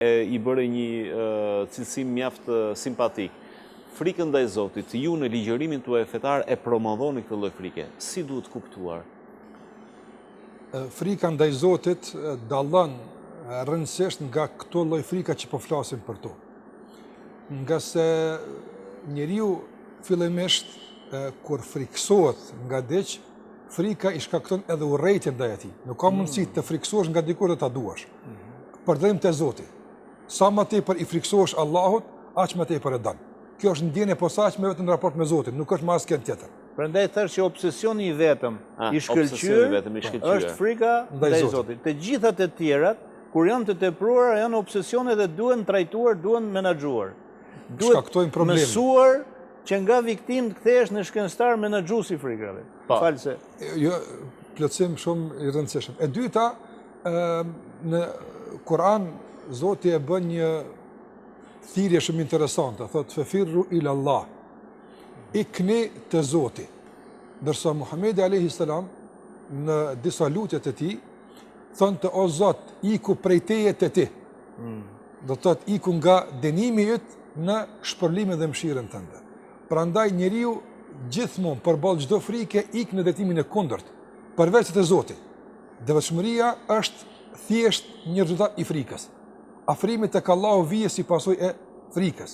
I bëre një cilësim mjaft simpatik. Frikën ndaj Zotit, ju në ligjërimin tuaj fetar e promovoni këtë lloj frike. Si duhet kuptuar? Frika ndaj Zotit dallon rëndësisht nga këto lloj frika që po flasim për to. Nga se njeriu fillimisht kur friksohet nga diç, frika i shkakton edhe urrëtitje ndaj atij. Nuk ka mundësi të friksohesh nga dikur dhe ta duash. Përdërim te Zoti. Sa më tepër i friksohesh Allahut, aq më tepër e don. Kjo është ndjenja e posaçme vetëm në raport me Zotin, nuk është më asgjë tjetër. Prandaj thash që obsesioni i vetëm i shkëlqyer është frika ndaj Zotit. Të gjithat e tjerat, kur janë të tepruara, janë obsesione dhe duhen trajtuar, duhen menaxhuar. Duhet mësuar që nga viktim të kthehesh në shkencëtar menaxhues i frikave. False. Jo, plotësim shumë i rëndësishëm. E dyta, në Kur'an Zoti e bën një thirrje shumë interesante, thotë fefirru ila Allah. Ikni te Zoti. Ndërsa Muhamedi alayhi salam në disa lutjet e tij thonte o Zot, iku prej teje te ti. Do të thotë iku nga dënimi yt në shpërlimin dhe mëshirën tënde. Prandaj njeriu gjithmonë përballë çdo frike ik në drejtimin e kundërt, përveç te Zoti. Devotshmëria është thjesht një rezultat i frikës. Afrimi tek Allahu vije si pasojë e frikës.